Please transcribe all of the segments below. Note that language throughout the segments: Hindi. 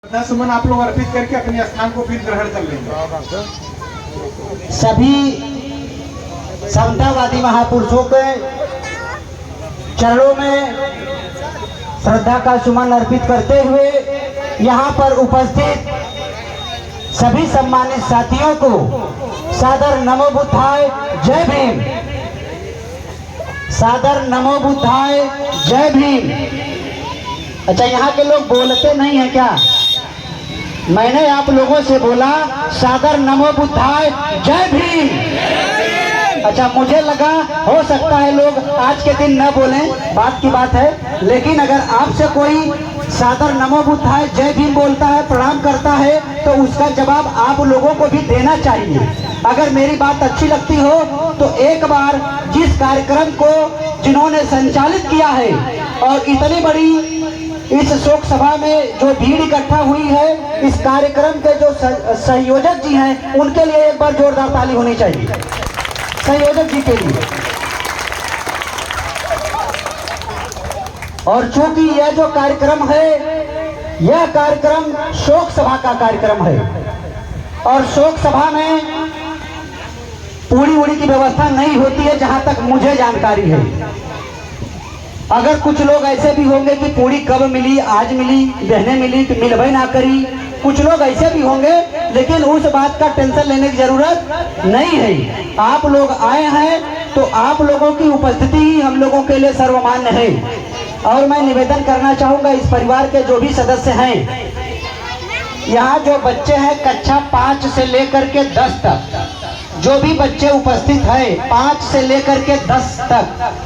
श्रद्धासुमन आप लोग अर्पित करके अपने स्थान को फिर ग्रहण कर लेंगे। सभी समतावादी महापुरुषों के चरणों में श्रद्धा का सुमन अर्पित करते हुए यहाँ पर उपस्थित सभी सम्मानित साथियों को सादर नमो बुद्धाय जय भीम, सादर नमो बुद्धाय जय भीम। अच्छा, यहाँ के लोग बोलते नहीं है क्या? मैंने आप लोगों से बोला सादर नमो बुद्धाय जय भीम। अच्छा, मुझे लगा हो सकता है लोग आज के दिन न बोलें, बात की बात है, लेकिन अगर आपसे कोई सादर नमो बुद्धाय जय भीम बोलता है, प्रणाम करता है, तो उसका जवाब आप लोगों को भी देना चाहिए। अगर मेरी बात अच्छी लगती हो तो एक बार जिस कार्यक्रम को जिन्होंने संचालित किया है और इतनी बड़ी इस शोक सभा में जो भीड़ इकट्ठा हुई है, इस कार्यक्रम के जो संयोजक जी हैं, उनके लिए एक बार जोरदार ताली होनी चाहिए, संयोजक जी के लिए। और चूंकि यह जो कार्यक्रम है, यह कार्यक्रम शोक सभा का कार्यक्रम है और शोक सभा में पूरी उड़ी की व्यवस्था नहीं होती है जहां तक मुझे जानकारी है। अगर कुछ लोग ऐसे भी होंगे कि पूरी कब मिली, आज मिली, बहने मिली कि मिलबई ना करी, कुछ लोग ऐसे भी होंगे, लेकिन उस बात का टेंशन लेने की जरूरत नहीं है। आप लोग आए हैं तो आप लोगों की उपस्थिति ही हम लोगों के लिए सर्वमान्य है। और मैं निवेदन करना चाहूंगा इस परिवार के जो भी सदस्य हैं, यहाँ जो बच्चे हैं कक्षा 5 से लेकर के 10 तक, जो भी बच्चे उपस्थित हैं 5 से लेकर के 10 तक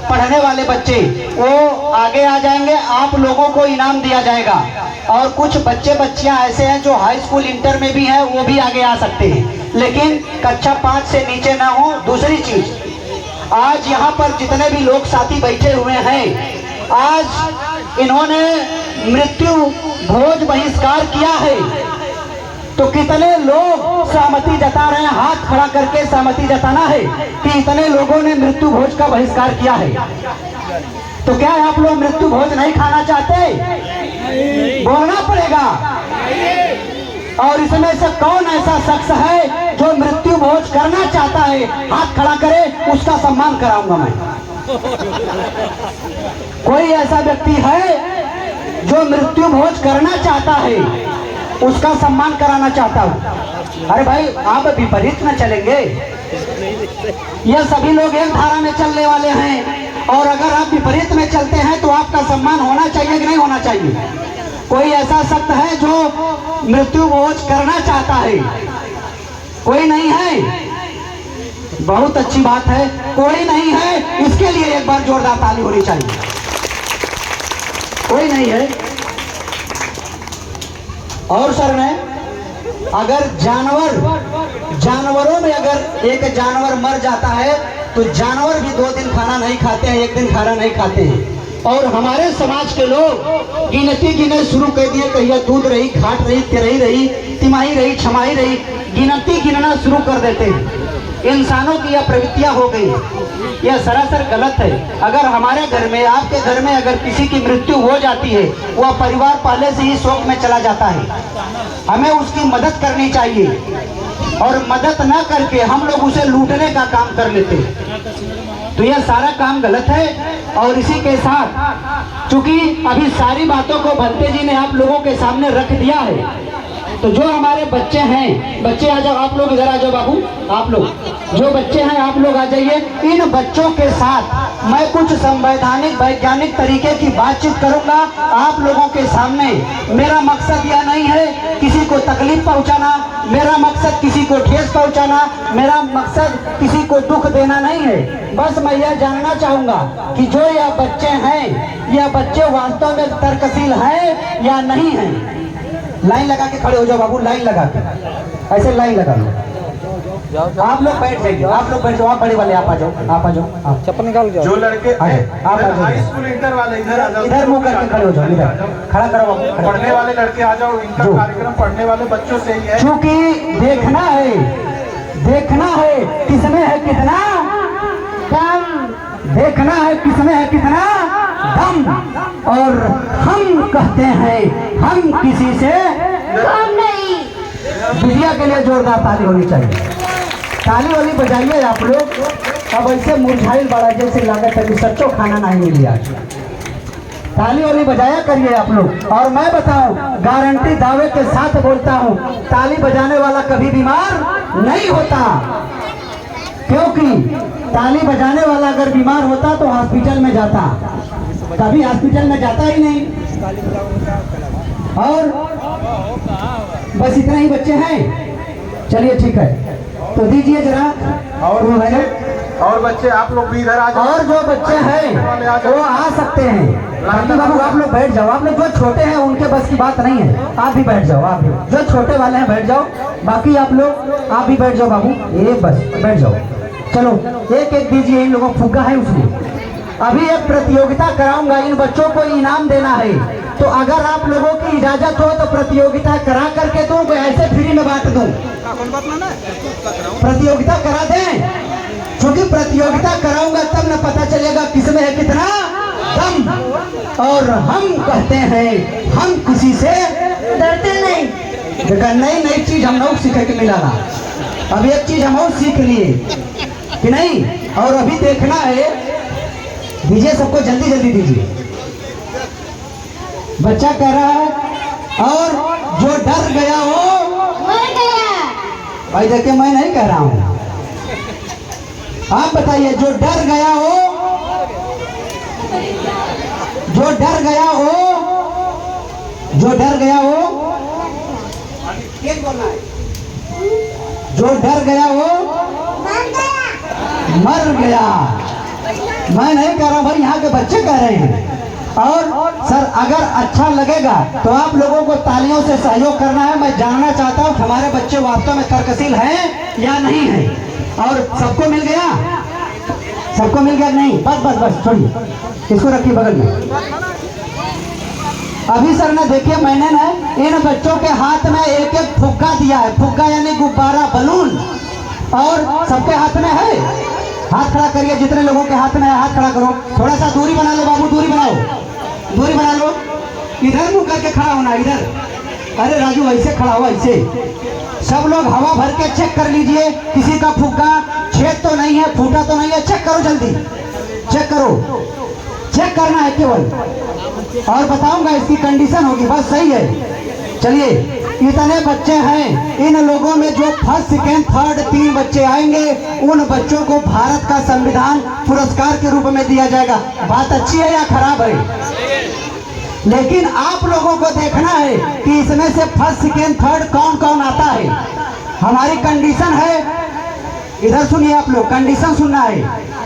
पढ़ने वाले बच्चे, वो आगे आ जाएंगे, आप लोगों को इनाम दिया जाएगा। और कुछ बच्चे बच्चियां ऐसे हैं जो हाई स्कूल इंटर में भी हैं, वो भी आगे आ सकते हैं, लेकिन कक्षा 5 से नीचे ना हो। दूसरी चीज, आज यहाँ पर जितने भी लोग साथी बैठे हुए हैं, आज इन्होंने मृत्यु भोज बहिष्कार किया है, तो कितने लोग सहमति जता रहे हैं? हाथ खड़ा करके सहमति जताना है कि इतने लोगों ने मृत्यु भोज का बहिष्कार किया है। तो क्या आप लोग मृत्यु भोज नहीं खाना चाहते? बोलना पड़ेगा। और इसमें से कौन ऐसा शख्स है जो मृत्यु भोज करना चाहता है? हाथ खड़ा करे, उसका सम्मान कराऊंगा मैं। कोई ऐसा व्यक्ति है जो मृत्यु भोज करना चाहता है, उसका सम्मान कराना चाहता हूँ। अरे भाई, आप विपरीत न चलेंगे, यह सभी लोग एक धारा में चलने वाले हैं, और अगर आप विपरीत में चलते हैं तो आपका सम्मान होना चाहिए कि नहीं होना चाहिए? कोई ऐसा शख्स है जो मृत्यु भोज करना चाहता है? कोई नहीं है? बहुत अच्छी बात है, कोई नहीं है, इसके लिए एक बार जोरदार ताली होनी चाहिए। कोई नहीं है। और सर ने अगर जानवरों में अगर एक जानवर मर जाता है तो जानवर भी 2 दिन खाना नहीं खाते हैं, 1 दिन खाना नहीं खाते हैं। और हमारे समाज के लोग गिनती गिने शुरू कर दिए, कहिए दूध रही, खाट रही, तिरही रही, तिमाही रही, छमाही रही, गिनती गिनना शुरू कर देते हैं। इंसानों की यह प्रवृत्तियां हो गई, यह सरासर गलत है। अगर हमारे घर में, आपके घर में अगर किसी की मृत्यु हो जाती है, वह परिवार पहले से ही शोक में चला जाता है। हमें उसकी मदद करनी चाहिए, और मदद न करके हम लोग उसे लूटने का काम कर लेते हैं, तो यह सारा काम गलत है। और इसी के साथ, चूंकि अभी सारी बातों को भंते जी ने आप लोगों के सामने रख दिया है, तो जो हमारे बच्चे हैं, बच्चे आ जाओ, आप लोग इधर आ जाओ बाबू, आप लोग जो बच्चे हैं आप लोग आ जाइए। इन बच्चों के साथ मैं कुछ संवैधानिक वैज्ञानिक तरीके की बातचीत करूंगा आप लोगों के सामने। मेरा मकसद यह नहीं है किसी को तकलीफ पहुंचाना, मेरा मकसद किसी को ठेस पहुंचाना, मेरा मकसद किसी को दुख देना नहीं है। बस मैं यह जानना चाहूंगा कि जो यह बच्चे हैं, यह बच्चे वास्तव में तर्कशील हैं या नहीं हैं। लाइन लगा के खड़े हो जाओ बाबू, लाइन लगा के, ऐसे लाइन लगा लो। आप लोग बैठ जाइए, आप लोग बैठ जाओ, आप बड़े वाले आप आ जाओ, आप आ जाओ, चप्पल निकाल जाओ। जो लड़के आप आ जाओ, हाई स्कूल इंटर वाले इधर मुंह करके खड़े हो जाओ, इधर खड़ा करो बाबू। पढ़ने वाले लड़के आ जाओ, इनका कार्यक्रम पढ़ने वाले बच्चों से ही है। क्योंकि देखना है किसमें है कितना कम, देखना है किसमें है कितना दम, और हम कहते हैं हम किसी से हम नहीं। बिटिया के लिए जोरदार ताली होनी चाहिए। ताली वाली बजाइए आप लोग। अब ऐसे मुरझाइल बड़ा जैसे लागत है कि सच्चो खाना नहीं मिली आज। ताली वाली बजाया करिए आप लोग। और मैं बताऊं, गारंटी दावे के साथ बोलता हूं, ताली बजाने वाला कभी बीमार नहीं होता, क्योंकि ताली बजाने वाला अगर बीमार होता तो हॉस्पिटल में जाता, कभी हॉस्पिटल में जाता ही नहीं। और बस इतना ही बच्चे हैं। चलिए ठीक है, तो दीजिए जरा। और बच्चे आप लोग भी इधर आ जाओ। और जो बच्चे हैं वो आ सकते हैं। बाकी बाबू आप लोग बैठ जाओ। आप लोग जो छोटे हैं उनके बस की बात नहीं है, आप भी बैठ जाओ। आप भी जो छोटे वाले हैं बैठ जाओ। बाकी आप लोग आप भी बैठ जाओ बाबू, ये बस बैठ जाओ। चलो एक एक दीजिए, इन लोगों को फुग्गा है उसमें। अभी एक प्रतियोगिता कराऊंगा, इन बच्चों को इनाम देना है। तो अगर आप लोगों की इजाजत हो तो प्रतियोगिता करा करके दूं, कोई ऐसे फ्री में बांट दूं? प्रतियोगिता करा दें, क्योंकि प्रतियोगिता कराऊंगा तब न पता चलेगा किसमें है कितना दम। और हम कहते हैं हम किसी से डरते नहीं। देखा, नई नई चीज हम लोग सीखे के मिला ना। अब एक चीज हम और सीख लिए कि नहीं। और अभी देखना है, दीजिए सबको जल्दी जल्दी दीजिए। बच्चा कह रहा है और जो डर गया हो मर गया। भाई देखिए, मैं नहीं कह रहा हूं, आप बताइए। जो डर गया हो, जो डर गया हो, जो डर गया हो, जो डर गया हो मर गया। मैं नहीं कह रहा भाई, यहाँ के बच्चे कह रहे हैं। और सर अगर अच्छा लगेगा तो आप लोगों को तालियों से सहयोग करना है। मैं जानना चाहता हूँ हमारे बच्चे वास्तव में तर्कशील हैं या नहीं हैं। और सबको मिल गया? सबको मिल गया नहीं? बस बस बस छोड़िए, इसको रखिए बगल में। अभी सर ने देखिए, मैंने ना इन बच्चों के हाथ में एक एक फुग्गा दिया है। फुग्गा यानी गुब्बारा, बलून। और सबके हाथ में है। हाथ खड़ा करिए, जितने लोगों के हाथ में है हाथ खड़ा करो। थोड़ा सा दूरी बना लो बाबू, दूरी बनाओ, दूरी बना लो। इधर मुंह करके खड़ा होना, इधर। अरे राजू ऐसे खड़ा हो, ऐसे। सब लोग हवा भर के चेक कर लीजिए, किसी का फुग्गा छेद तो नहीं है, फूटा तो नहीं है। चेक करो जल्दी, चेक करो, चेक करना है केवल। और बताऊंगा इसकी कंडीशन होगी, बस सही है। चलिए, इतने बच्चे हैं, इन लोगों में जो फर्स्ट सेकेंड थर्ड 3 बच्चे आएंगे, उन बच्चों को भारत का संविधान पुरस्कार के रूप में दिया जाएगा। बात अच्छी है या खराब है? लेकिन आप लोगों को देखना है कि इसमें से फर्स्ट सेकेंड थर्ड कौन कौन आता है। हमारी कंडीशन है, इधर सुनिए आप लोग, कंडीशन सुनना है।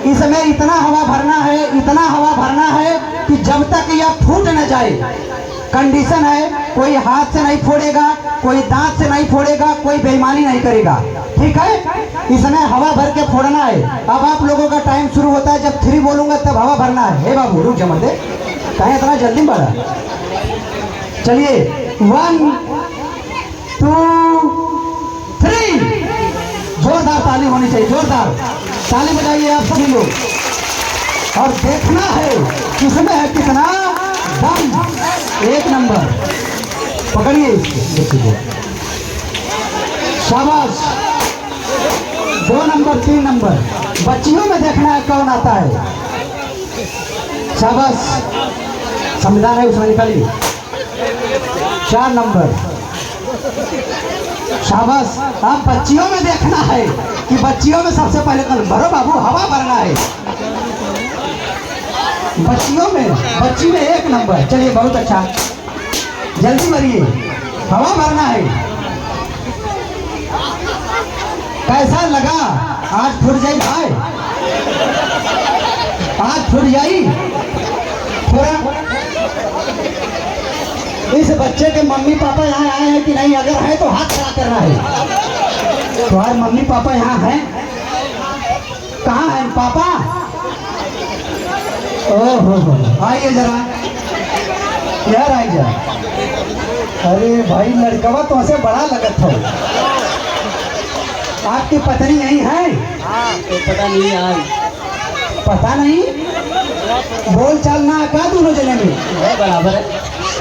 इसमें इतना हवा भरना है, इतना हवा भरना है कि जब तक यह फूट न जाए। कंडीशन है, कोई हाथ से नहीं फोड़ेगा, कोई दांत से नहीं फोड़ेगा, कोई बेईमानी नहीं करेगा, ठीक है? इसमें हवा भर के फोड़ना है। अब आप लोगों का टाइम शुरू होता है, जब 3 बोलूंगा तब हवा भरना है। हे बाबू रुक जा, मत दे, कहीं इतना जल्दी बढ़ा। चलिए 1 2 3, जोरदार ताली होनी चाहिए, जोरदार ताली बजाइए आप सभी लोग। और देखना है किसमें है कितना दम। 1 नंबर पकड़िए इसको, शाबाश। 2 नंबर 3 नंबर, बच्चियों में देखना है कौन आता है। शाबाश, संविधान है उसमें निकालिए। 4 नंबर, शाबाश। अब बच्चियों में देखना है कि बच्चियों में सबसे पहले कल भरो बाबू, हवा भरना है बच्चियों में। बच्ची में 1 नंबर। चलिए बहुत अच्छा, जल्दी भरिए, हवा भरना है। कैसा लगा? आज फुट जाई भाई, आज फुट जाई थोड़ा। इस बच्चे के मम्मी पापा यहाँ आए हैं कि नहीं? अगर है तो हाथ खड़ा करना है। तुम्हारे मम्मी पापा यहाँ हैं? कहाँ हैं पापा? ओहो, आइए जरा, यार आइए। अरे भाई लड़कवा तो ऐसे बड़ा लगत हो। आपकी पत्नी यही है? तो पता नहीं यार, पता नहीं। बोल चालना का दोनों जने में बराबर है,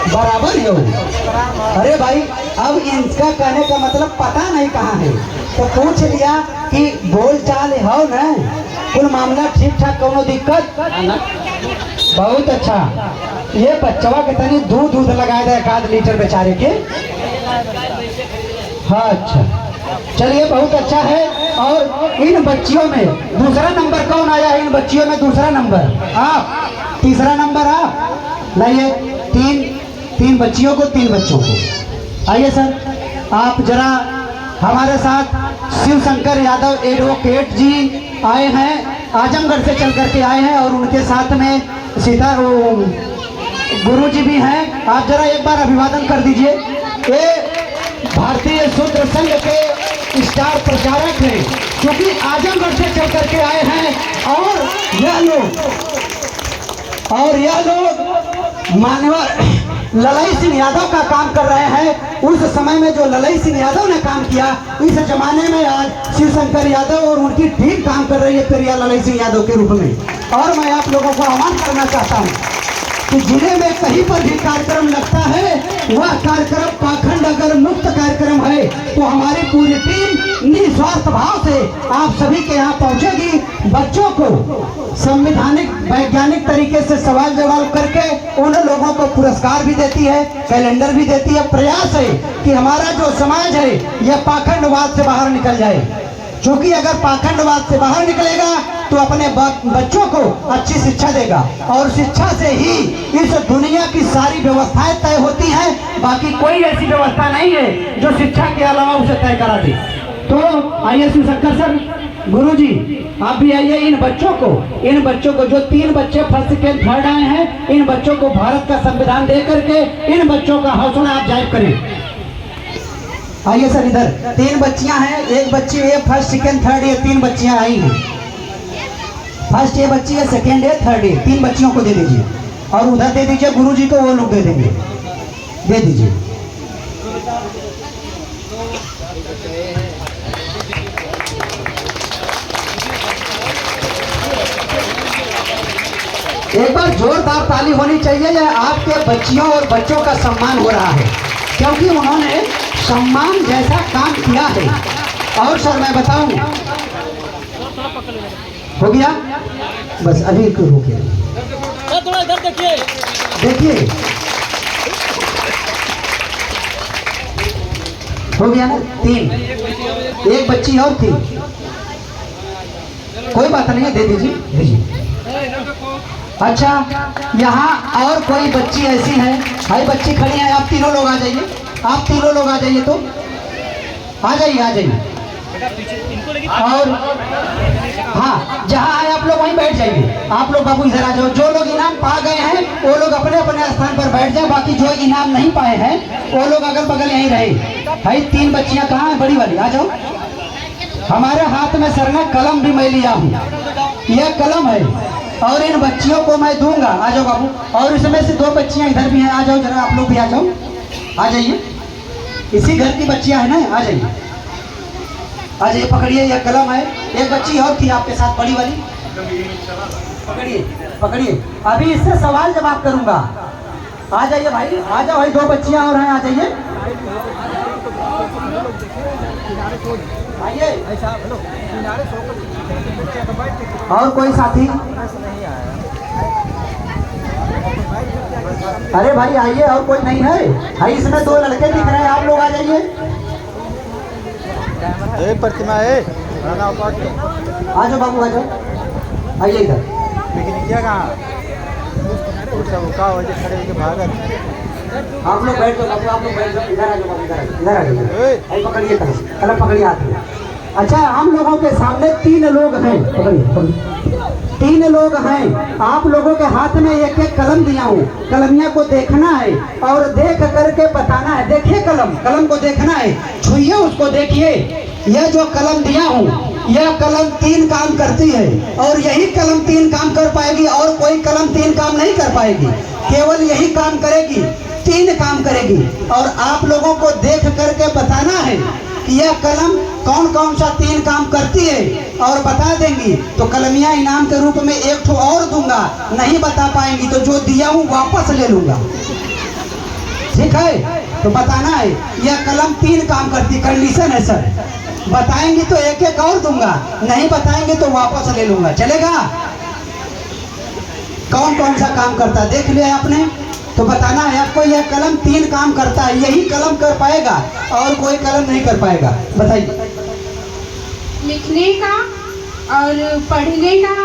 बराबर ही हो। अरे भाई अब इनका कहने का मतलब पता नहीं कहाँ है, तो पूछ लिया कि बोल चाल हो न, कुल मामला ठीक ठाक, कोनो दिक्कत। बहुत अच्छा, ये बच्चवा के तनी दूध लगा दे 1 लीटर बेचारे के। हाँ अच्छा, चलिए बहुत अच्छा है। और इन बच्चियों में दूसरा नंबर कौन आया है? इन बच्चियों में दूसरा नंबर आप, तीसरा नंबर आप लाइए। तीन बच्चियों को, 3 बच्चों को। आइए सर, आप जरा हमारे साथ शिव शंकर यादव एडवोकेट जी आए हैं, आजमगढ़ से चल करके आए हैं, और उनके साथ में गुरु जी भी हैं। आप जरा एक बार अभिवादन कर दीजिए। ये भारतीय शूद्र संघ के स्टार प्रचारक हैं, क्योंकि आजमगढ़ से चल करके आए हैं, और यह लोग मानवर ललई सिंह यादव का काम कर रहे हैं। उस समय में जो ललई सिंह यादव ने काम किया, इस जमाने में आज शिव शंकर यादव और उनकी टीम काम कर रही है प्रिया ललई सिंह यादव के रूप में। और मैं आप लोगों को आह्वान करना चाहता हूँ कि जिले में कहीं पर भी कार्यक्रम लगता है, वह कार्यक्रम पाखंड अगर मुक्त कार्यक्रम है, तो हमारी पूरी टीम निस्वार्थ भाव से आप सभी के यहाँ पहुँचेगी। बच्चों को संवैधानिक वैज्ञानिक तरीके से सवाल जवाब करके उन लोगों को पुरस्कार भी देती है, कैलेंडर भी देती है। प्रयास है कि हमारा जो समाज है यह पाखंडवाद से बाहर निकल जाए, क्योंकि अगर पाखंडवाद से बाहर निकलेगा तो अपने बच्चों को अच्छी शिक्षा देगा, और शिक्षा से ही इस दुनिया की सारी व्यवस्थाएं तय होती हैं। बाकी कोई ऐसी व्यवस्था नहीं है जो शिक्षा के अलावा उसे तय करा दे। तो आइए शिव शंकर सर, गुरु जी आप भी आइए। इन बच्चों को जो 3 बच्चे फर्स्ट सेकंड थर्ड आए हैं, इन बच्चों को भारत का संविधान दे करके इन बच्चों का हौसला आप जाहिर करें। आइए सर इधर। 3 बच्चियां हैं, एक बच्ची ये फर्स्ट सेकंड थर्ड, ये 3 बच्चियां आई हैं। फर्स्ट ये बच्ची है, सेकंड है, थर्ड है। 3 बच्चियों को दे दीजिए, और उधर दे दीजिए गुरु जी को, वो लोग दे देंगे। दे दीजिए। एक बार जोरदार ताली होनी चाहिए। यह आपके बच्चियों और बच्चों का सम्मान हो रहा है, क्योंकि उन्होंने सम्मान जैसा काम किया है। और सर मैं बताऊं, हो गया बस, अभी क्यों हो गया? देखिए हो गया ना 3, एक बच्ची और थी, कोई बात नहीं है, दे दीजिए। अच्छा, यहाँ और कोई बच्ची ऐसी है, भाई बच्ची खड़ी है, आप तीनों लोग आ जाइए, आप तीनों लोग आ जाइए, तो आ जाइए। और हाँ, जहाँ आए आप लोग वहीं बैठ जाइए। आप लोग बाबू इधर आ जाओ। जो लोग इनाम पा गए हैं वो लोग अपने अपने स्थान पर बैठ जाए, बाकी जो इनाम नहीं पाए हैं वो लोग अगल बगल यहीं रहे। भाई 3 बच्चियां कहाँ हैं? बड़ी वाली आ जाओ। हमारे हाथ में सर ने कलम भी मैं लिया हूँ, यह कलम है, और इन बच्चियों को मैं दूंगा। आ जाओ बाबू। और इसमें से 2 बच्चियां इधर भी हैं, आ जाओ जरा, आप लोग भी आ जाओ, आ जाइए। इसी घर की बच्चियां हैं ना, आ जाइए। पकड़िए, यह कलम है। एक बच्ची और थी आपके साथ, बड़ी वाली, पकड़िए। अभी इससे सवाल जवाब करूंगा। आ जाइए भाई, आ जाओ भाई, 2 बच्चियां और हैं, आ जाइए। और कोई साथी? अरे भाई आइए, और कोई नहीं है भाई? इसमें 2 लड़के दिख रहे हैं, आप लोग आ जाइए। प्रतिमा है, आ जाओ बाबू, आ जाओ, आइए इधर। आप लोग बैठ जाओ बाबू, आप लोग बैठ जाओ, इधर आ जाओ बाबू, इधर आ जाइए। पकड़िए कलम पकड़िए हाथ में। अच्छा, हम लोगों के सामने 3 लोग हैं, पकड़िए। 3 लोग हैं, आप लोगों के हाथ में एक कलम दिया हूँ। कलमिया को देखना है और देख करके बताना है। देखिए कलम को देखना है, छुइए उसको, देखिए। यह जो कलम दिया हूँ, यह कलम 3 काम करती है, और यही कलम 3 काम कर पाएगी, और कोई कलम 3 काम नहीं कर पाएगी। केवल यही काम करेगी, 3 काम करेगी। और आप लोगों को देख करके बताना है कि यह कलम कौन कौन सा 3 काम करती है और बता देंगी तो कलमिया इनाम के रूप में 1 ठो और दूंगा। नहीं बता पाएंगी तो जो दिया हूँ वापस ले लूंगा। ठीक है, तो बताना है यह कलम 3 काम करती, कंडीशन है सर। बताएंगी तो 1-1 और दूंगा, नहीं बताएंगे तो वापस ले लूंगा। चलेगा? कौन कौन सा काम करता है देख लिया आपने, तो बताना है आपको यह कलम 3 काम करता है, यही कलम कर पाएगा और कोई कलम नहीं कर पाएगा। बताइए। लिखने का और पढ़ने का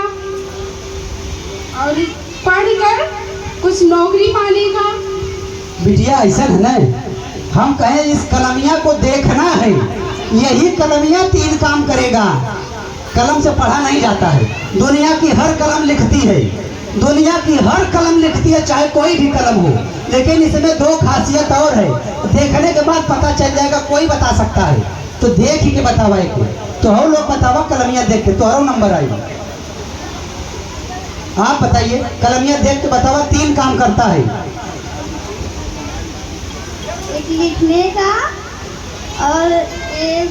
और पढ़कर कुछ नौकरी पाने का। बिटिया ऐसा है ना, हम कहें इस कलमिया को देखना है, यही कलमिया 3 काम करेगा। कलम से पढ़ा नहीं जाता है। दुनिया की हर कलम लिखती है, दुनिया की हर कलम लिखती है, चाहे कोई भी कलम हो। लेकिन इसमें 2 खासियत और है, देखने के बाद पता चल जाएगा, कोई बता सकता है तो देख ही के बतावा। एक तो हम लोग बतावा कलमिया देख के, तो हर नंबर आएगा। आप बताइए, कलमिया देख के बतावा 3 काम करता है। एक लिखने का और एक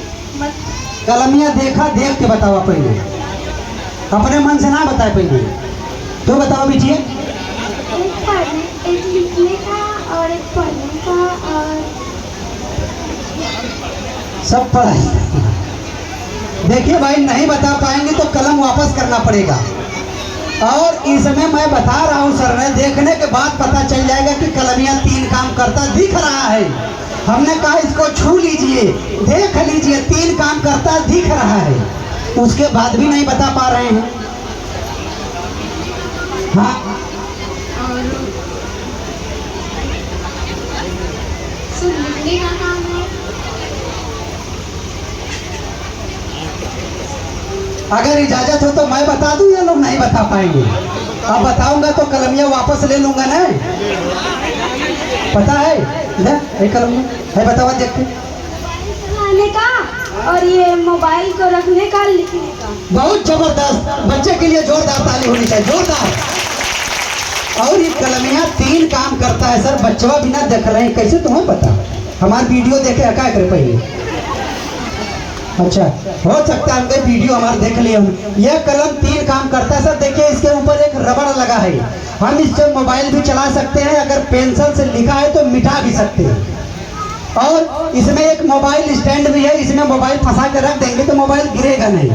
कलमिया देखा, देख के बतावा पहले, अपने मन से ना बताए पहले। तो बताओ बिटिया। एक लिखने का और एक पढ़ने का और सब पढ़ाई। देखिए भाई, नहीं बता पाएंगे तो कलम वापस करना पड़ेगा। और इसमें मैं बता रहा हूँ सर ने, देखने के बाद पता चल जाएगा कि कलमिया 3 काम करता दिख रहा है। हमने कहा इसको छू लीजिए, देख लीजिए, 3 काम करता दिख रहा है, उसके बाद भी नहीं बता पा रहे हैं। हाँ, और सिर्फ लिखने का काम है। अगर इजाजत हो तो मैं बता दूं, ये लोग नहीं बता पाएंगे। अब बताऊंगा तो कलमिया वापस ले लूंगा ना। पता है ले कलम है, बतावा देख के। चलाने का और ये मोबाइल को रखने का, लिखने का। बहुत जबरदस्त, बच्चे के लिए जोरदार ताली होनी चाहिए, जोरदार। और ये कलमिया 3 काम करता है सर। बच्चा बिना देख रहे हैं, कैसे तुम्हें पता? हमारी वीडियो देखे क्या करे पहले? अच्छा, हो सकता है उनके वीडियो हमारे देख लिए हम। यह कलम 3 काम करता है सर। देखिए इसके ऊपर एक रबड़ लगा है, हम इससे मोबाइल भी चला सकते हैं, अगर पेंसिल से लिखा है तो मिटा भी सकते हैं। और इसमें एक मोबाइल स्टैंड भी है, इसमें मोबाइल फंसा कर रख देंगे तो मोबाइल गिरेगा नहीं।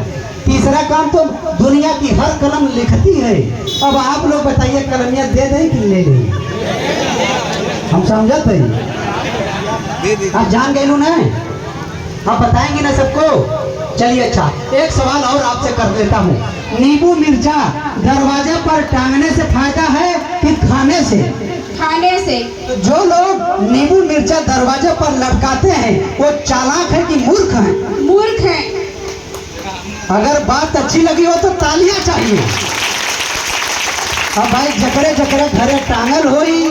तीसरा काम तो दुनिया की हर कलम लिखती है। अब आप लोग बताइए कलमिया दे दें कि ले लें? हम समझते हैं, आप जान गए लो ना, आप बताएंगे ना सबको। चलिए अच्छा, एक सवाल और आपसे कर देता हूँ। नींबू मिर्चा दरवाजे पर टांगने से फायदा है कि खाने से? खाने से। जो लोग नींबू मिर्चा दरवाजे पर लटकाते हैं वो चालाक है कि मूर्ख हैं? मूर्ख है। अगर बात अच्छी लगी हो तो तालियां चाहिए। अब भाई जकड़े जकड़े घरे टांगल हो ही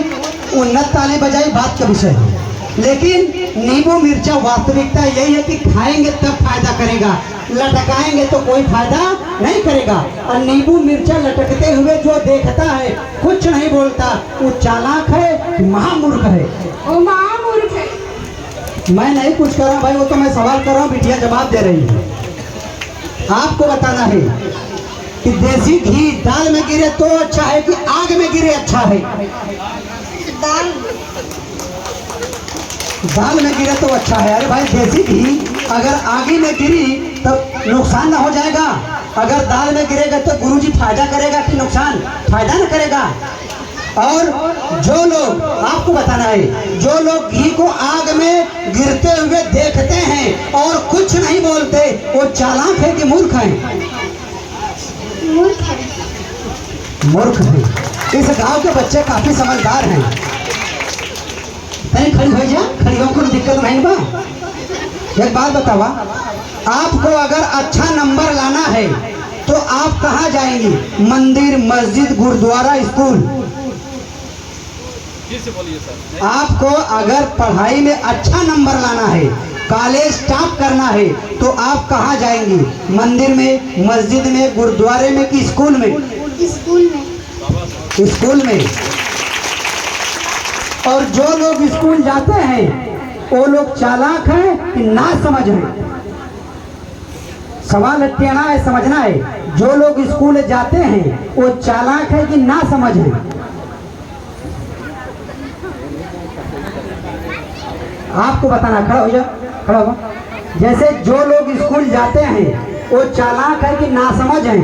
उन्नत ताली बजाई बात का विषय है। लेकिन नींबू मिर्चा वास्तविकता यही है कि खाएंगे तब फायदा करेगा, लटकाएंगे तो कोई फायदा नहीं करेगा। और नींबू मिर्चा लटकते हुए जो देखता है कुछ नहीं बोलता, वो चालाक है, महामूर्ख है। वो महामूर्ख है। मैं नहीं कुछ कर रहा भाई, वो तो मैं सवाल कर रहा हूँ, बिटिया जवाब दे रही है। आपको बताना है कि देसी घी दाल में गिरे तो अच्छा है कि आग में गिरे अच्छा है? दाल में गिरे तो अच्छा है। अरे भाई देसी घी अगर आगे में गिरी तो नुकसान ना हो जाएगा? अगर दाल में गिरेगा तो गुरुजी फायदा करेगा कि नुकसान? फायदा ना करेगा। और जो लोग, आपको बताना है, जो लोग घी को आग में गिरते हुए देखते हैं और कुछ नहीं बोलते, वो चालाक है कि मूर्ख है? मूर्ख है। मूर्ख है। इस गांव के बच्चे काफी समझदार हैं। नहीं खड़ी हो जा, खड़ी हो, कोई दिक्कत नहीं बा। एक बात बतावा, आपको अगर अच्छा नंबर लाना है तो आप कहाँ जाएंगी? मंदिर, मस्जिद, गुरुद्वारा, स्कूल? आपको अगर पढ़ाई में अच्छा नंबर लाना है, कॉलेज टॉप करना है, तो आप कहाँ जाएंगी? मंदिर में, मस्जिद में, गुरुद्वारे में कि स्कूल में? स्कूल में। स्कूल में। और जो लोग स्कूल जाते हैं वो लोग चालाक हैं कि ना समझ हैं? सवाल टेढ़ा है, समझना है। जो लोग स्कूल जाते हैं वो चालाक है कि ना समझ है? आपको बताना। खड़ा हो जाओ, खड़ा हो। जैसे जो लोग स्कूल जाते हैं वो चालाक है कि ना समझ है?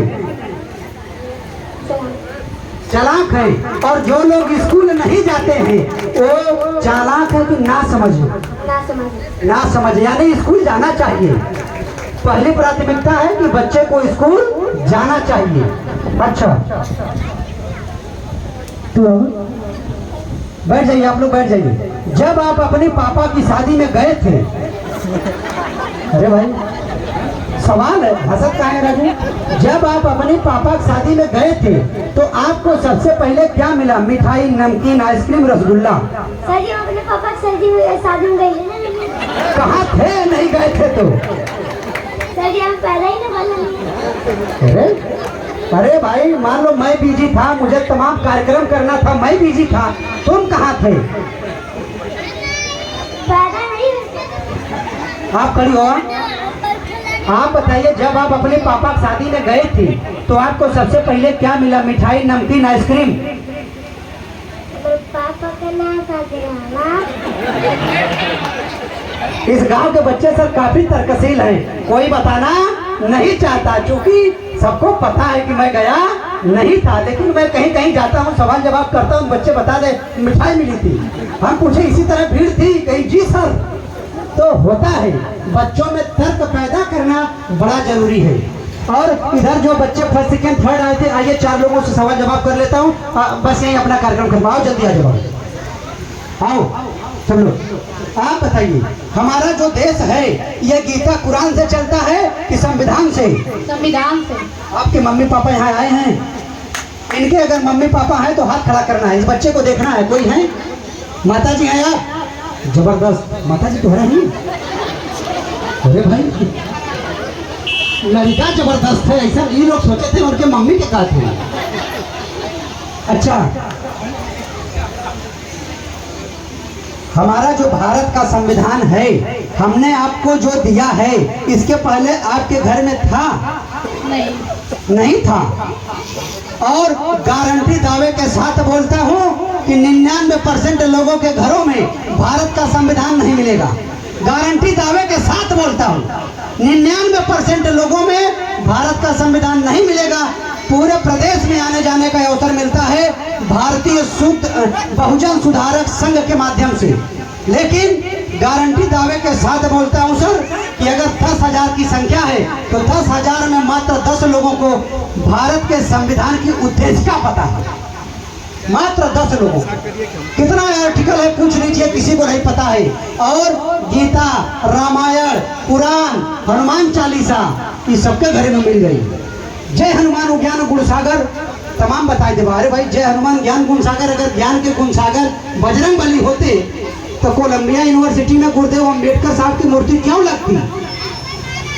चालाक है। और जो लोग स्कूल नहीं जाते हैं वो चालाक है कि ना समझ है? ना समझ, यानी स्कूल जाना चाहिए। पहली प्राथमिकता है कि बच्चे को स्कूल जाना चाहिए। अच्छा, तो बैठ जाइए, आप लोग बैठ जाइए। जब आप अपने पापा की शादी में गए थे, अरे भाई सवाल है, हंसत का है राजू। जब आप अपने पापा की शादी में गए थे तो आपको सबसे पहले क्या मिला? मिठाई, नमकीन, आइसक्रीम, रसगुल्ला? सर जी अपने पापा शादी में गए ना। कहाँ थे? नहीं गए थे तो? सर जी हम पैदा ही ना अरे अरे भाई, मान लो मैं बिजी था, मुझे तमाम कार्यक्रम करना था, मैं बिजी था, तुम कहाँ थे? पैदा नहीं। आप खड़ी हो। आप बताइए, जब आप अपने पापा की शादी में गए थे तो आपको सबसे पहले क्या मिला? मिठाई, नमकीन, आइसक्रीम? पापा का नाम इस गांव के बच्चे सर काफी तर्कशील हैं, कोई बताना नहीं चाहता, क्योंकि सबको पता है कि मैं गया नहीं था। लेकिन मैं कहीं कहीं जाता हूँ, सवाल जवाब करता हूँ, बच्चे बता दे मिठाई मिली थी। हम पूछे इसी तरह भीड़ थी, कहीं जी सर। तो होता है, बच्चों में तर्क पैदा करना बड़ा जरूरी है। और इधर जो बच्चे फर्स्ट सेकेंड थर्ड आए थे, आइए 4 लोगों से सवाल जवाब कर लेता हूँ, बस यही अपना कार्यक्रम करवाओ, जल्दी आ जाओ, आओ सब लोग। आप बताइए, हमारा जो देश है ये गीता कुरान से चलता है कि संविधान से? संविधान से। आपके मम्मी पापा यहाँ आए हैं, इनके अगर मम्मी पापा हैं तो हाथ खड़ा करना है, इस बच्चे को देखना है। कोई है? माता जी हैं आप? जबरदस्त, माता जी तो है नहीं? अरे भाई लड़का जबरदस्त है, ऐसा ये लोग सोचे थे उनके मम्मी के का थे। अच्छा, हमारा जो भारत का संविधान है, हमने आपको जो दिया है, इसके पहले आपके घर में था? नहीं था। और गारंटी दावे के साथ बोलता हूँ कि 99% लोगों के घरों में भारत का संविधान नहीं मिलेगा। गारंटी दावे के साथ बोलता हूँ, 99% लोगों में भारत का संविधान नहीं मिलेगा। पूरे प्रदेश में आने जाने का अवसर मिलता है भारतीय बहुजन सुधारक संघ के माध्यम से। लेकिन गारंटी दावे के साथ बोलता हूं सर कि अगर 10,000 की संख्या है तो 10,000 में मात्र 10 लोगों को भारत के संविधान की उद्देशिका पता है, मात्र 10 लोगों। कितना आर्टिकल है पूछ लीजिए, किसी को नहीं पता है। और गीता, रामायण, पुराण, हनुमान चालीसा ये सबके घर में मिल गई। जय हनुमान ज्ञान गुण सागर तमाम बताए दे। अरे भाई, जय हनुमान ज्ञान गुण सागर, अगर ज्ञान के गुण सागर बजरंग बली होते तो कोलंबिया यूनिवर्सिटी में गुरुदेव अम्बेडकर साहब की मूर्ति क्यों लगती?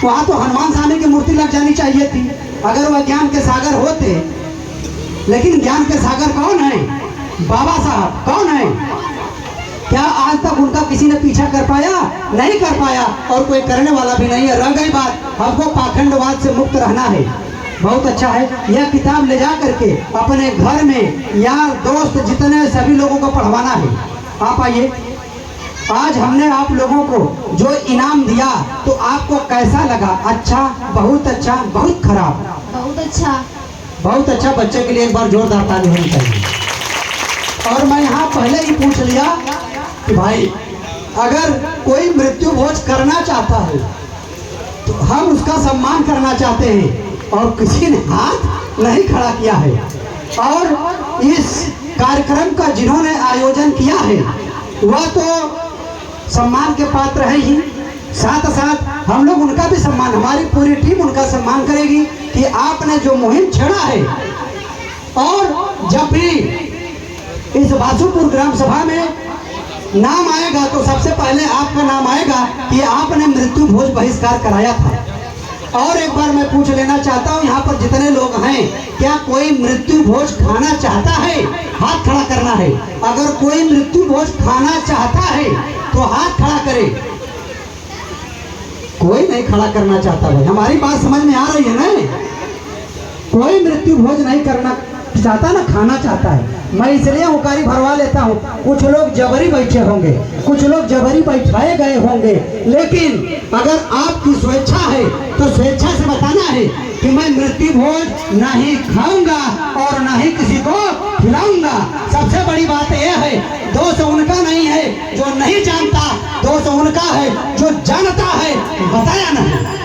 वहाँ तो हनुमान स्वामी की मूर्ति लग जानी चाहिए थी, अगर वह ज्ञान के सागर होते। लेकिन ज्ञान के सागर कौन है? बाबा साहब। कौन है? क्या आज तक उनका किसी ने पीछा कर पाया? नहीं कर पाया, और कोई करने वाला भी नहीं है। रह गई बात, हमको पाखंडवाद से मुक्त रहना है। बहुत अच्छा है, यह किताब ले जा करके अपने घर में यार दोस्त जितने सभी लोगों को पढ़वाना है। आप आइए, आज हमने आप लोगों को जो इनाम दिया तो आपको कैसा लगा? अच्छा, बहुत अच्छा, बहुत खराब? बहुत अच्छा। बहुत अच्छा। बच्चे के लिए एक बार जोरदार ताली होनी चाहिए। और मैं यहाँ पहले ही पूछ लिया कि भाई अगर कोई मृत्यु भोज करना चाहता है तो हम उसका सम्मान करना चाहते हैं, और किसी ने हाथ नहीं खड़ा किया है। और इस कार्यक्रम का जिन्होंने आयोजन किया है वह तो सम्मान के पात्र है ही, साथ साथ हम लोग उनका भी सम्मान, हमारी पूरी टीम उनका सम्मान करेगी कि आपने जो मुहिम छेड़ा है। और जब भी इस बासुपुर ग्राम सभा में नाम आएगा तो सबसे पहले आपका नाम आएगा कि आपने मृत्यु भोज बहिष्कार कराया था। और एक बार मैं पूछ लेना चाहता हूँ, यहाँ पर जितने लोग हैं, क्या कोई मृत्यु भोज खाना चाहता है? हाथ खड़ा करना है। अगर कोई मृत्यु भोज खाना चाहता है तो हाथ खड़ा करे। कोई नहीं खड़ा करना चाहता भाई, हमारी बात समझ में आ रही है ना? कोई मृत्यु भोज नहीं करना चाहता ना, खाना चाहता है। मैं इसलिए हुकारी भरवा लेता हूँ। कुछ लोग जबरी बैठे होंगे, कुछ लोग जबरी बैठाए गए होंगे, लेकिन अगर आपकी स्वेच्छा है तो स्वेच्छा से बताना है कि मैं मृत्यु भोज नहीं खाऊंगा और ना ही किसी को खिलाऊंगा। सबसे बड़ी बात यह है, दोष उनका नहीं है जो नहीं जानता, दोष उनका है जो जानता है, बताया नहीं।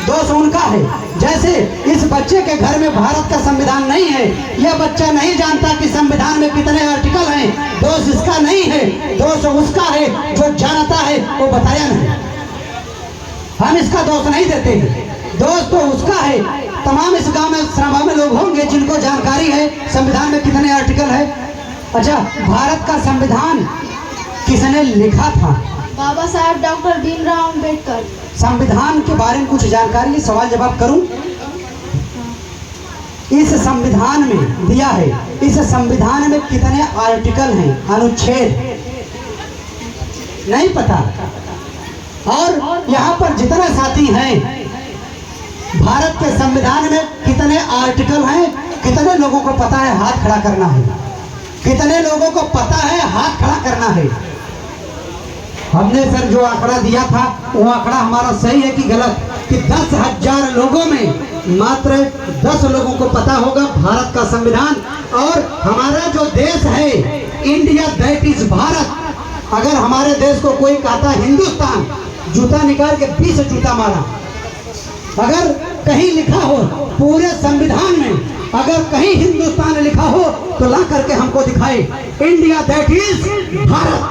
दोष उनका है। जैसे इस बच्चे के घर में भारत का संविधान नहीं है, यह बच्चा नहीं जानता कि संविधान में कितने आर्टिकल हैं। दोष इसका नहीं है, दोष उसका है जो जानता है, वो बताया नहीं। हम इसका दोष नहीं देते हैं, दोष तो उसका है। तमाम इस गांव में सभा में लोग होंगे जिनको जानकारी है संविधान में कितने आर्टिकल है। अच्छा, भारत का संविधान किसने लिखा था? बाबा साहब डॉक्टर भीमराव अम्बेडकर। संविधान के बारे में कुछ जानकारी, सवाल जवाब करूं? इस संविधान में दिया है, इस संविधान में कितने आर्टिकल हैं, अनुच्छेद नहीं पता। और यहाँ पर जितने साथी हैं, भारत के संविधान में कितने आर्टिकल हैं, कितने लोगों को पता है? हाथ खड़ा करना है। कितने लोगों को पता है? हाथ खड़ा करना है। हमने सर जो आंकड़ा दिया था वो आंकड़ा हमारा सही है कि गलत? कि 10,000 लोगों में मात्र 10 लोगों को पता होगा भारत का संविधान। और हमारा जो देश है इंडिया, दैट इज भारत। अगर हमारे देश को कोई कहता हिंदुस्तान, जूता निकाल के 20 जूता मारा। अगर कहीं लिखा हो पूरे संविधान में, अगर कहीं हिंदुस्तान लिखा हो तो ला करके हमको दिखाए। India that is Bharat.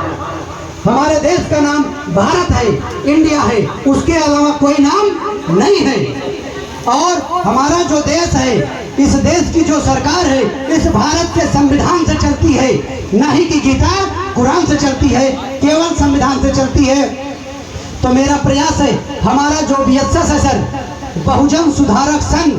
हमारे देश का नाम भारत है, इंडिया है, उसके अलावा कोई नाम नहीं है। और हमारा जो देश है, इस देश की जो सरकार है, इस भारत के संविधान से चलती है, ना ही कि गीता कुरान से चलती है, केवल संविधान से चलती है। तो मेरा प्रयास है, हमारा जो बीएसएस है सर, बहुजन सुधारक संघ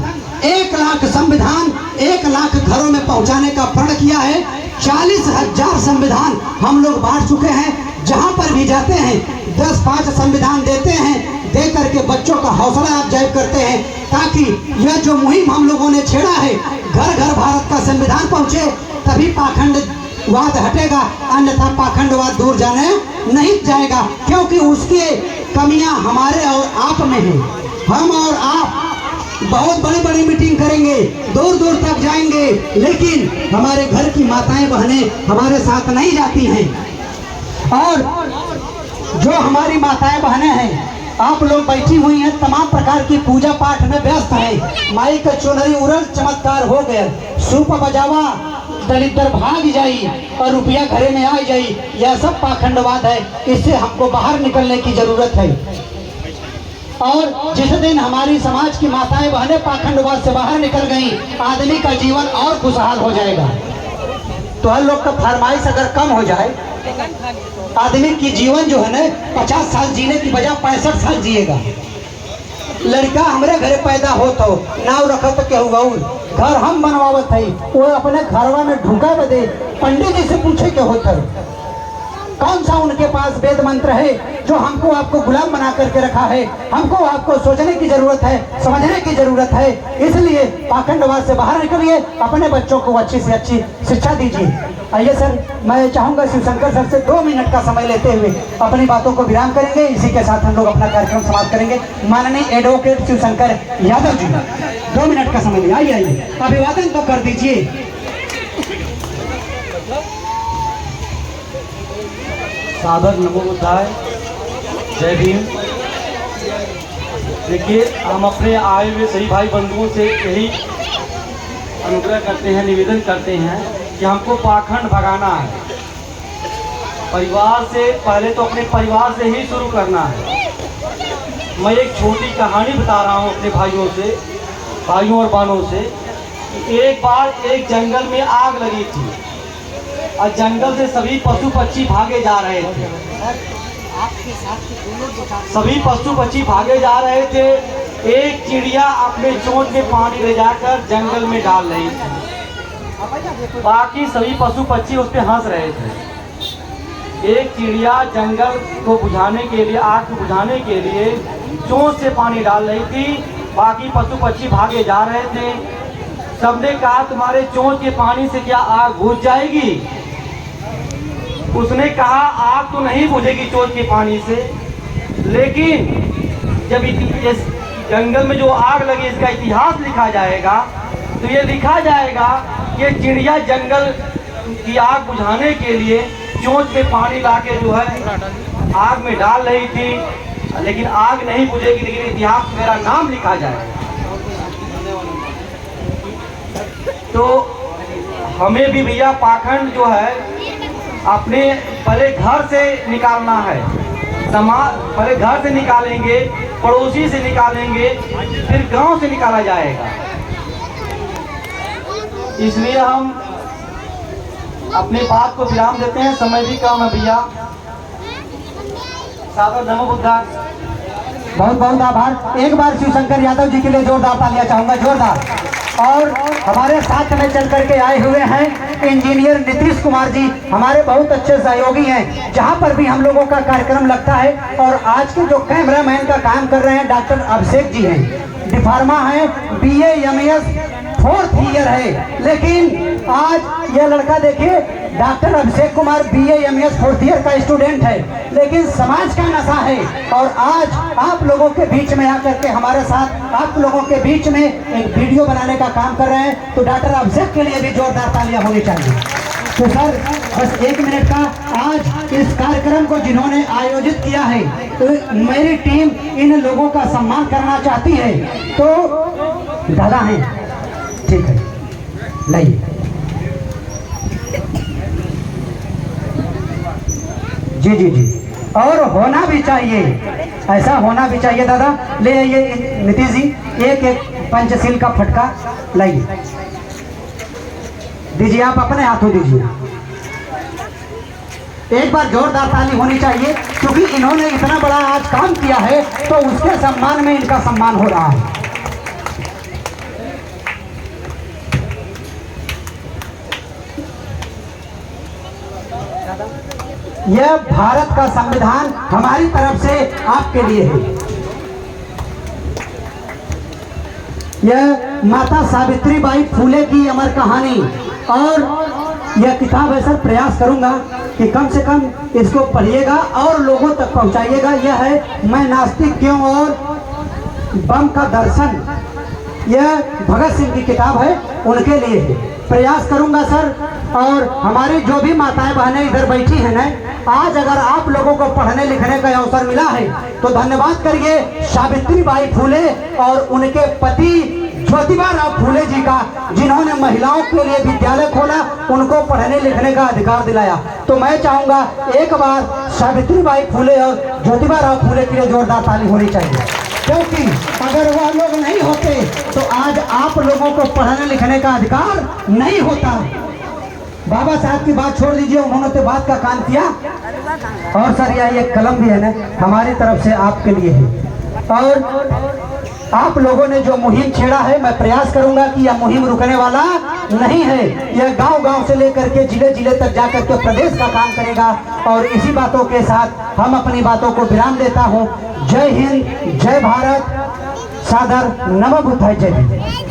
1 लाख संविधान 1 लाख घरों में पहुंचाने का प्रण किया है। 40,000 संविधान हम लोग बांट चुके हैं। जहां पर भी जाते हैं 10-5 संविधान देते हैं, दे करके बच्चों का हौसला अफजाई करते हैं, ताकि यह जो मुहिम हम लोगों ने छेड़ा है, घर घर भारत का संविधान पहुंचे, तभी पाखंडवाद हटेगा, अन्यथा पाखंडवाद दूर जाने नहीं जाएगा। क्योंकि उसकी कमियां हमारे और आप में है। हम और आप बहुत बड़ी बड़ी मीटिंग करेंगे, दूर दूर तक जाएंगे, लेकिन हमारे घर की माताएं बहनें हमारे साथ नहीं जाती हैं। और जो हमारी माताएं बहनें हैं, आप लोग बैठी हुई हैं, तमाम प्रकार की पूजा पाठ में व्यस्त हैं। माई का चुनरी उड़ल चमत्कार हो गया, सूप बजावा दलितर भाग जाई और रुपया घरे में आ जाई, यह सब पाखंडवाद है। इससे हमको बाहर निकलने की जरूरत है। और जिस दिन हमारी समाज की माताएं बहनें पाखंडवाद से बाहर निकल गई, आदमी का जीवन और खुशहाल हो जाएगा। तो हर लोग का फरमाइश अगर कम हो जाए, आदमी की जीवन जो है ना 50 साल जीने की बजाय 65 साल जिएगा। लड़का हमारे घरे पैदा हो तो नाव रखो तो क्या हुआ? घर हम बनवावत है, वो अपने घरवा में ढुका बदे पंडित जी से पूछे क्या होता है? कौन सा उनके पास वेद मंत्र है जो हमको आपको गुलाम बना करके रखा है? हमको आपको सोचने की जरूरत है, समझने की जरूरत है। इसलिए पाखंडवाद से बाहर निकलिए, अपने बच्चों को अच्छी से अच्छी शिक्षा दीजिए। आइए सर, मैं चाहूंगा शिवशंकर सर से 2 मिनट का समय लेते हुए अपनी बातों को विराम करेंगे। इसी के साथ हम लोग अपना कार्यक्रम समाप्त करेंगे। माननीय एडवोकेट शिवशंकर यादव जी, 2 मिनट का समय लिया। आइए, अभिवादन तो कर दीजिए। सादर नमो बुद्धाय, जय भीम। देखिए, हम अपने आए हुए सही भाई बंधुओं से यही अनुग्रह करते हैं, निवेदन करते हैं कि हमको पाखंड भगाना है। परिवार से पहले तो अपने परिवार से ही शुरू करना है। मैं एक छोटी कहानी बता रहा हूँ अपने भाइयों से, भाइयों और बहनों से। कि एक बार एक जंगल में आग लगी थी और जंगल से सभी पशु पक्षी भागे जा रहे थे। सभी पशु पक्षी भागे जा रहे थे। एक चिड़िया अपने चोंच में पानी ले जाकर जंगल में डाल रही थी। बाकी सभी पशु पक्षी उस पर हंस रहे थे। एक चिड़िया जंगल को बुझाने के लिए, आग को बुझाने के लिए चोंच से पानी डाल रही थी। बाकी पशु पक्षी भागे जा रहे थे। सबने कहा तुम्हारे चोंच के पानी से क्या आग बुझ जाएगी? उसने कहा आग तो नहीं बुझेगी चोंच के पानी से, लेकिन जब इस जंगल में जो आग लगी इसका इतिहास लिखा जाएगा तो ये लिखा जाएगा कि चिड़िया जंगल की आग बुझाने के लिए चोंच में पानी लाके जो है आग में डाल रही थी, लेकिन आग नहीं बुझेगी, लेकिन इतिहास में मेरा नाम लिखा जाएगा। तो हमें भी भैया पाखंड जो है अपने पहले घर से निकालना है। समाज पहले घर से निकालेंगे, पड़ोसी से निकालेंगे, फिर गांव से निकाला जाएगा। इसलिए हम अपनी बात को विराम देते हैं, समय भी कम है भैया। सादर नमो बुद्धा। बहुत बहुत आभार। एक बार शिवशंकर यादव जी के लिए जोरदार तालियां चाहूंगा, जोरदार। और हमारे साथ में चल करके आए हुए हैं इंजीनियर नीतीश कुमार जी, हमारे बहुत अच्छे सहयोगी हैं। जहां पर भी हम लोगों का कार्यक्रम लगता है, और आज के जो कैमरामैन का काम कर रहे हैं डॉक्टर अभिषेक जी हैं, डिफार्मा है, BA MS 4th ईयर है। लेकिन आज यह लड़का देखिए, doctor Abhishek Kumar BA MS 4th year का स्टूडेंट है, लेकिन समाज का नशा है। और आज आप लोगों के बीच में आकर के हमारे साथ आप लोगों के बीच में एक वीडियो बनाने का काम कर रहे हैं, तो डॉक्टर अभिषेक के लिए भी जोरदार तालियां होनी चाहिए। तो सर बस 1 मिनट का, आज इस कार्यक्रम को जिन्होंने आयोजित किया है, तो मेरी टीम इन लोगों का सम्मान करना चाहती है। तो दादा हैं, ठीक है, लाइए। जी जी जी, और होना भी चाहिए, ऐसा होना भी चाहिए दादा। ले आइए नीतीश जी, एक एक पंचशील का फटका लाइए, दीजिए, आप अपने हाथों दीजिए। एक बार जोरदार ताली होनी चाहिए, क्योंकि इन्होंने इतना बड़ा आज काम किया है, तो उसके सम्मान में इनका सम्मान हो रहा है। यह भारत का संविधान हमारी तरफ से आपके लिए है। यह माता सावित्रीबाई फुले की अमर कहानी, और यह किताब है सर, प्रयास करूंगा कि कम से कम इसको पढ़िएगा और लोगों तक पहुंचाइएगा। यह है मैं नास्तिक क्यों और बम का दर्शन, यह भगत सिंह की किताब है, उनके लिए है। प्रयास करूंगा सर। और हमारी जो भी माताएं बहनें इधर बैठी हैं ना, आज अगर आप लोगों को पढ़ने लिखने का अवसर मिला है तो धन्यवाद करिए सावित्रीबाई फुले और उनके पति ज्योतिबा राव फुले जी का, जिन्होंने महिलाओं के लिए विद्यालय खोला, उनको पढ़ने लिखने का अधिकार दिलाया। तो मैं चाहूंगा एक बार सावित्रीबाई फुले और ज्योतिबा राव फुले के लिए जोरदार ताली होनी चाहिए, क्योंकि अगर वह लोग नहीं होते तो आज आप लोगों को पढ़ने लिखने का अधिकार नहीं होता। बाबा साहब की बात छोड़ दीजिए, उन्होंने तो बात का काम किया। और सर यह एक कलम भी है ना, हमारी तरफ से आपके लिए है। और आप लोगों ने जो मुहिम छेड़ा है, मैं प्रयास करूंगा कि यह मुहिम रुकने वाला नहीं है। यह गांव-गांव से लेकर के जिले-जिले तक जाकर के प्रदेश का काम करेगा। और इसी बातों के साथ हम अपनी बातों को विराम देता हूं। जय हिंद, जय भारत, सादर नमो बुद्धाय, जय हिंद।